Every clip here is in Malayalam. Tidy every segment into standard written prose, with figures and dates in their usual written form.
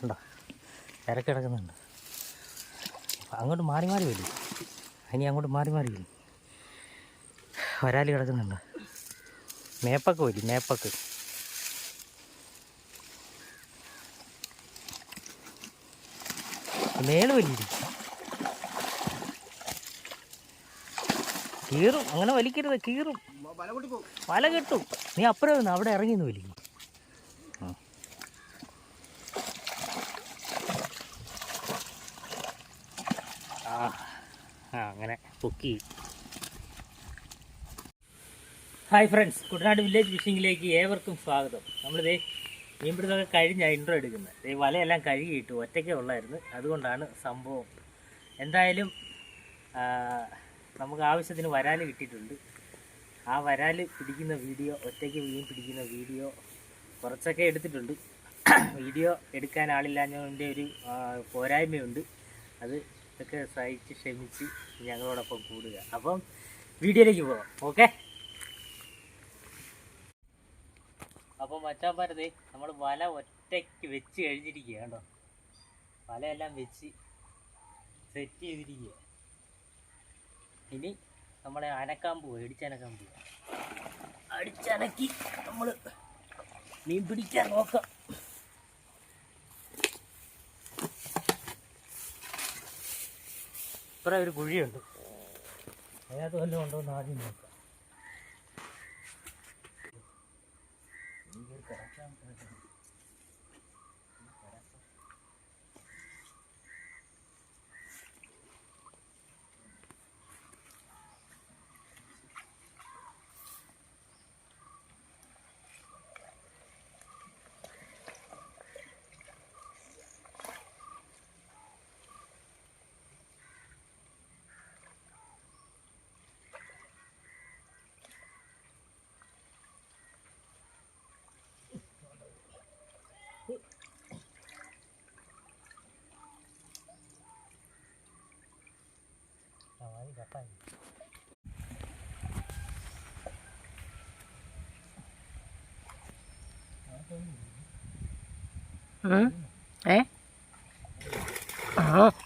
ഉണ്ടോ ഇരക്ക് കിടക്കുന്നുണ്ട്. അങ്ങോട്ട് മാറി മാറി വരും, ഇനി അങ്ങോട്ട് മാറി മാറി വരും. വരാല് കിടക്കുന്നുണ്ട്. മേപ്പക്ക് വരും, മേപ്പക്ക്. മേള് വലിയ കീറും, അങ്ങനെ വലിക്കരുത്, കീറും, വല കിട്ടും. നീ അപ്പുറം വന്ന് അവിടെ ഇറങ്ങിന്ന് വലിക്കും. അങ്ങനെ പൊക്കി. ഹായ് ഫ്രണ്ട്സ്, കുട്ടനാട് വില്ലേജ് ഫിഷിങ്ങിലേക്ക് ഏവർക്കും സ്വാഗതം. നമ്മളിതേ മീൻപിടുത്തമൊക്കെ കഴിഞ്ഞാൽ ഇൻട്രോ എടുക്കുന്നത്. ഈ വലയെല്ലാം കഴുകിയിട്ടു, ഒറ്റയ്ക്കേ ഉള്ളായിരുന്നു, അതുകൊണ്ടാണ് സംഭവം. എന്തായാലും നമുക്ക് ആവശ്യത്തിന് വരാൽ കിട്ടിയിട്ടുണ്ട്. ആ വരാൽ പിടിക്കുന്ന വീഡിയോ, ഒറ്റയ്ക്ക് മീൻ പിടിക്കുന്ന വീഡിയോ കുറച്ചൊക്കെ എടുത്തിട്ടുണ്ട്. വീഡിയോ എടുക്കാൻ ആളില്ലാഞ്ഞതിൻ്റെ ഒരു പോരായ്മയുണ്ട്. അത് ഇതൊക്കെ സഹിച്ച് ക്ഷമിച്ച് ഞങ്ങളോടൊപ്പം കൂടുക. അപ്പം വീഡിയോയിലേക്ക് പോകാം. ഓക്കെ. അപ്പം മച്ചാന്മാരതേ നമ്മൾ വല ഒറ്റയ്ക്ക് വെച്ച് കഴിഞ്ഞിരിക്കുക. കേട്ടോ, വലയെല്ലാം വെച്ച് സെറ്റ് ചെയ്തിരിക്കുക. ഇനി നമ്മളെ അനക്കാൻ പോവുക, ഇടിച്ചനക്കാൻ പോവുക. അടിച്ചനക്കി നമ്മൾ മീൻ പിടിക്കാൻ നോക്കാം. ഇപ്പറ ഒരു കുഴിയുണ്ട്, അതിനകത്ത് വല്ലതും ഉണ്ടോ എന്ന് ആദ്യം നോക്കാം.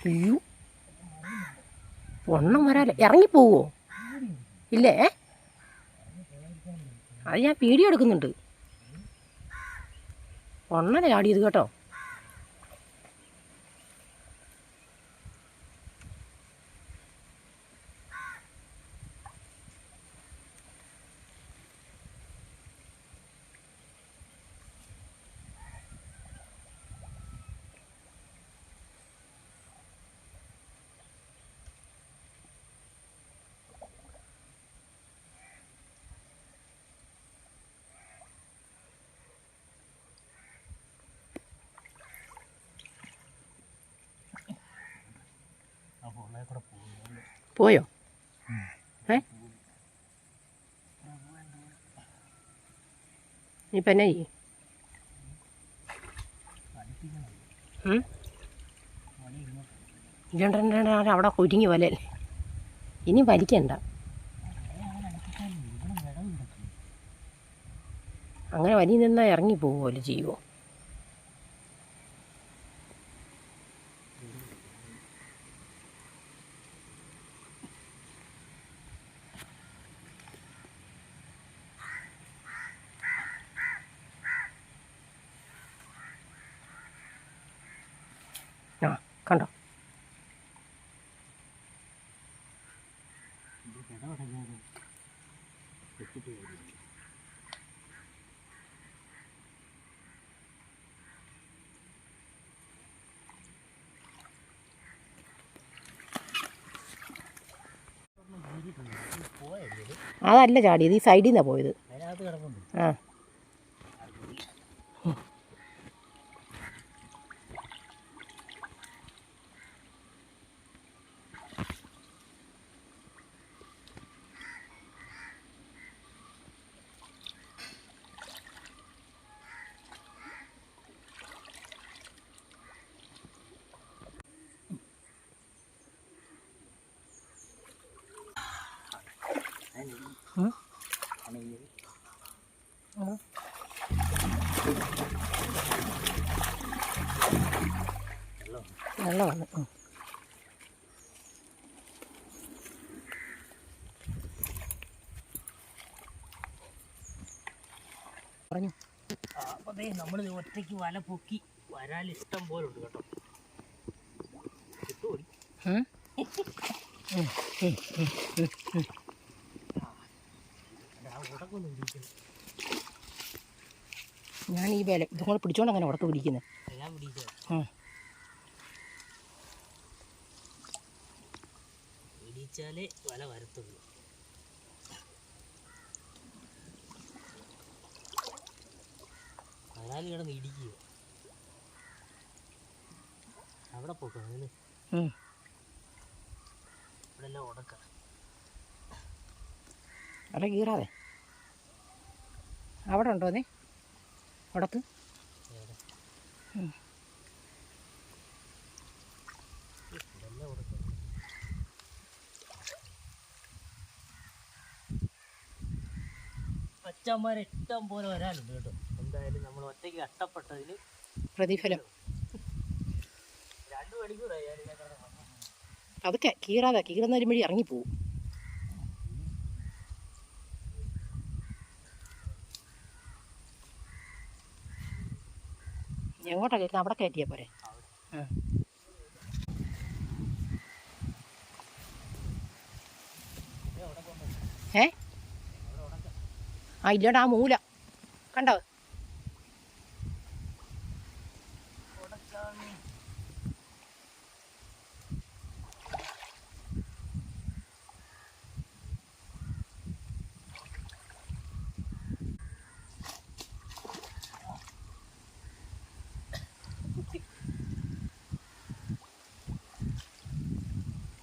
അയ്യോ, ഒന്നും വരാല്ലേ. ഇറങ്ങിപ്പോവോ? ഇല്ലേ, അത് ഞാൻ വീഡിയോ എടുക്കുന്നുണ്ട്. ഒന്നര ചാടിയത് കേട്ടോ. പോയോ? ഇപ്പം എന്നാ ചെയ്യും? അവിടെ കുരുങ്ങി വലല്ലേ, ഇനി വലിക്കണ്ട. അങ്ങനെ വലിയ നിന്നാൽ ഇറങ്ങി പോകുമല്ലോ ചെയ്യുമോ? ആ കണ്ടോ, അതല്ല ചാടിയത്, ഈ സൈഡിൽ നിന്നാണ് പോയത്. ആ വെള്ളമാണ്. പറഞ്ഞു. അപ്പോൾ നമ്മൾ ഒറ്റയ്ക്ക് വല പൊക്കി വരാൽ ഇഷ്ടം പോലെ ഉണ്ട് കേട്ടോ. കിട്ടുമോ? ഉടക്കൊന്നും പിടിക്കുന്നു. ഞാൻ ഈ വില ഇതും കൂടെ പിടിച്ചോണ്ട് അങ്ങനെ ഉടക്ക് പിടിക്കുന്നത്. ഞാൻ പിടിച്ചോ പിടിച്ചാലേ വല വരത്തുള്ളൂ. വരാൽ കിടന്ന് ഇടിക്കുക. അവിടെ പോക്കാം അതിന് ഇവിടെ എല്ലാം ഉടക്ക. അവിടെ കീറാതെ അവിടെ ഉണ്ടോ നീ ഉടക്ക്? ഇതെല്ലാം ഉടക്ക. പച്ചമാരെ ഇഷ്ടം പോലെ വരാനുണ്ട് കേട്ടോ. എന്തായാലും നമ്മൾ ഒറ്റയ്ക്ക് കഷ്ടപ്പെട്ടതിന് പ്രതിഫലം. 2 മണിക്കൂറായി ഞാനിങ്ങനെ കിടന്ന്. അതൊക്കെ കീറാതെ കീറുന്നതിന് വഴി ഇറങ്ങിപ്പോവും. എങ്ങോട്ടാ കയറ്റുന്നത്? അവിടെ കയറ്റിയാൽ പോരെ. ഏ ആ ഇല്ലടാ, ആ മൂല കണ്ടോ?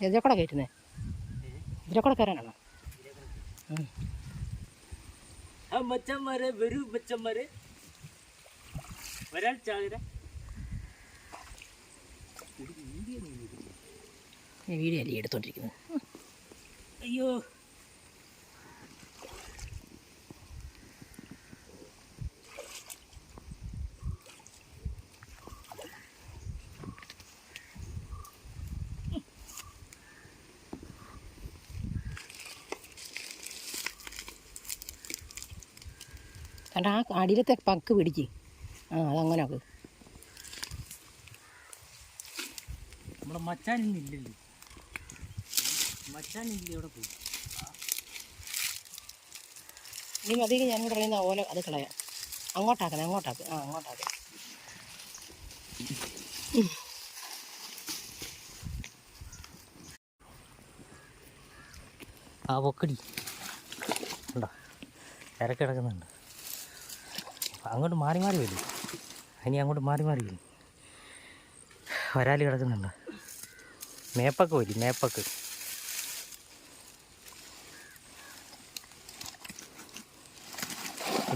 ഇതിലെ കൂടെ കയറ്റുന്നേ? ഇതിലെ കൂടെ കയറാനാണോ? മച്ചന്മാരെ വരൂ, മച്ചന്മാരെ വരാൻ ചാകര. വീഡിയോ അല്ലേ എടുത്തോണ്ടിരിക്കുന്നത്? അയ്യോ കണ്ട ആ അടിയിലത്തെ പക്ക് പിടിക്ക്. അതങ്ങനെ ആക്ക്. നമ്മുടെ മച്ചാനിന്നില്ലല്ലോ. മച്ചാനില്ല ഇവിടെ പോയി. നീ മതിയെങ്കിൽ ഞാൻ പറയുന്ന ഓല അത് കളയാം. അങ്ങോട്ടാക്കണേ, അങ്ങോട്ടാക്ക്. അങ്ങോട്ടാക്ക്. ആ പൊക്കടി ഉണ്ടോ? ഇരക്ക് കിടക്കുന്നുണ്ട്. അങ്ങോട്ട് മാറി മാറി വരും. ഇനി അങ്ങോട്ട് മാറി മാറി വരും. വരാൽ കിടക്കുന്നുണ്ട്. മേപ്പക്ക് വരും, മേപ്പക്ക്.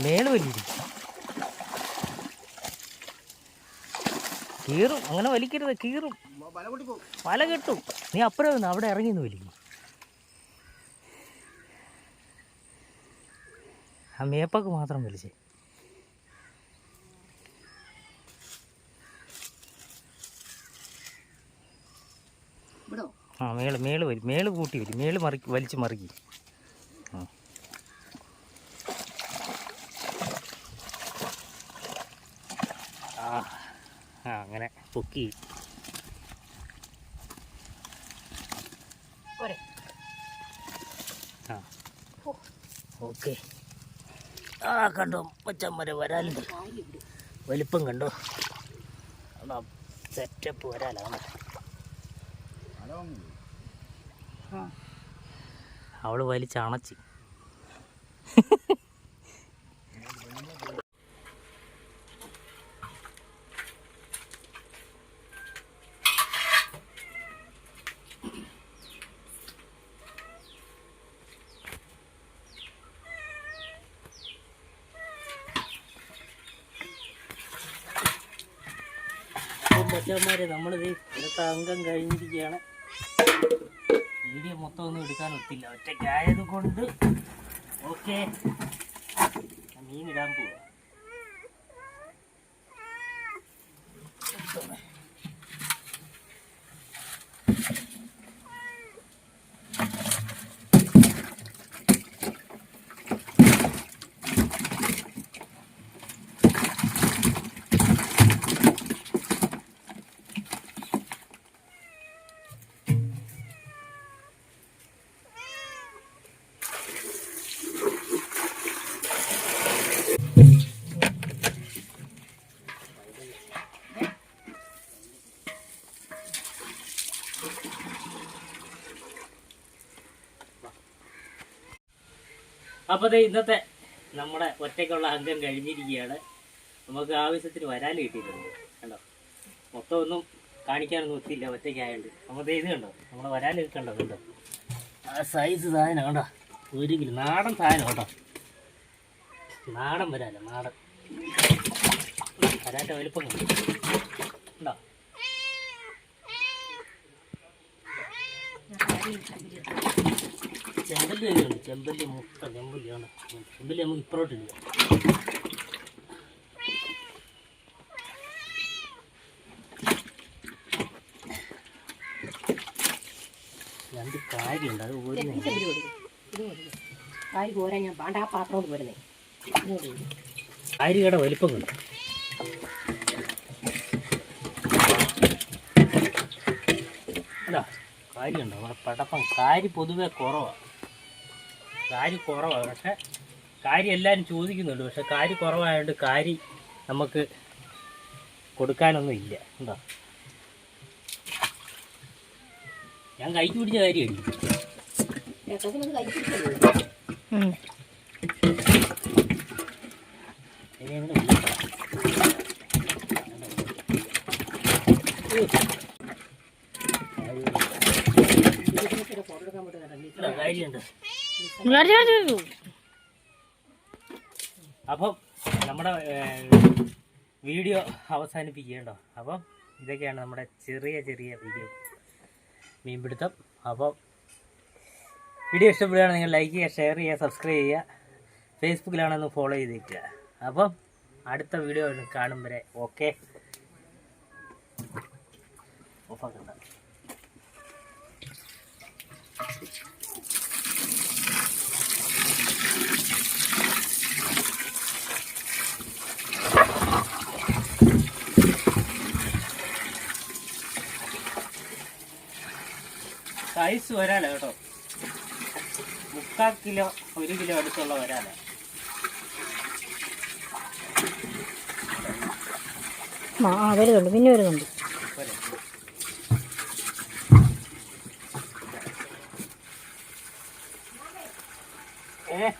മേള് വലിയിരിക്കും. കീറും. അങ്ങനെ വലിക്കരുത്, കീറും. വല കിട്ടും. നീ അപ്പുറം നിന്ന് അവിടെ ഇറങ്ങി നിന്ന് വലിക്കും. ആ മേപ്പക്ക് മാത്രം വലിച്ചേ. ആ മേള് വരും. മേള് കൂട്ടി വരും. മേള് വലിച്ച് മറിക്കും. അങ്ങനെ പൊക്കി. ഓക്കെ. കണ്ടോ മച്ചന്മാരെ വരാലുണ്ട്. വലിപ്പം കണ്ടോ? സെറ്റപ്പ് വരാലാണ്. അവള് വലിച്ചണച്ച്. മച്ചന്മാരെ നമ്മളിത് ഇന്നത്തെ അംഗം കഴിഞ്ഞിരിക്കുകയാണ്. വീഡിയോ മൊത്തം ഒന്നും എടുക്കാൻ ഒത്തില്ല, ഒറ്റയ്ക്കായത് കൊണ്ട്. ഓക്കെ, മീനിടാൻ പോവാ. അപ്പോൾ ഇന്നത്തെ നമ്മുടെ ഒറ്റയ്ക്കുള്ള അംഗം കഴിഞ്ഞിരിക്കുകയാണ്. നമുക്ക് ആവശ്യത്തിന് വരാൽ കിട്ടിയിട്ടുണ്ട്. കണ്ടോ, മൊത്തം ഒന്നും കാണിക്കാനൊന്നും ഒത്തില്ല ഒറ്റയ്ക്കായതുകൊണ്ട്. നമുക്ക് ഇത് കണ്ടോ, നമ്മുടെ വരാൽ കണ്ടോ, കണ്ടോ ആ സൈസ് സാധനം കണ്ടോ, 1 കിലോ നാടൻ സാധനം കേട്ടോ. നാടൻ വരാല, നാടൻ വരാൻ്റെ വലുപ്പം കണ്ടോ. ചെമ്പല്ലി തന്നെയുണ്ട്, ചെമ്പല്ലി മുട്ട ചെമ്പല്ലിയാണ്. ചെമ്പല്ലി നമുക്ക് ഇപ്പുറോട്ടില്ല. രണ്ട് കാര്യമുണ്ട്, അത് കാരി പോരാ, ഞാൻ പാണ്ട ആ പാത്രം പോരുന്നേ. കാരിയുടെ വലിപ്പം കണ്ടു. അല്ല കാര്യമുണ്ടോ നമ്മുടെ പടപ്പം. കാരി പൊതുവെ കുറവാണ്, കാരി കുറവാണ്. പക്ഷെ കാരി എല്ലാവരും ചോദിക്കുന്നുണ്ട്. പക്ഷെ കാരി കുറവായതുകൊണ്ട് കാരി നമുക്ക് കൊടുക്കാനൊന്നും ഇല്ല. ഉണ്ടോ, ഞാൻ കൈക്ക് പിടിച്ച കാര്യമായിരിക്കും. അപ്പം നമ്മുടെ വീഡിയോ അവസാനിപ്പിക്കുകയുണ്ടോ. അപ്പം ഇതൊക്കെയാണ് നമ്മുടെ ചെറിയ ചെറിയ വീഡിയോ മീൻപിടുത്തം. അപ്പം വീഡിയോ ഇഷ്ടപ്പെടുകയാണെങ്കിൽ നിങ്ങൾ ലൈക്ക് ചെയ്യുക, ഷെയർ ചെയ്യുക, സബ്സ്ക്രൈബ് ചെയ്യുക. ഫേസ്ബുക്കിലാണെന്ന് ഫോളോ ചെയ്തേക്കുക. അപ്പം അടുത്ത വീഡിയോ കാണും വരെ ഓക്കെ. ഓഫാക്കണ്ട. സൈസ് വരാല കേട്ടോ, 3/4 കിലോ 1 കിലോ അടുത്തുള്ള വരാല. വരുന്നുണ്ട്, പിന്നെ വരുന്നുണ്ട്. ഏ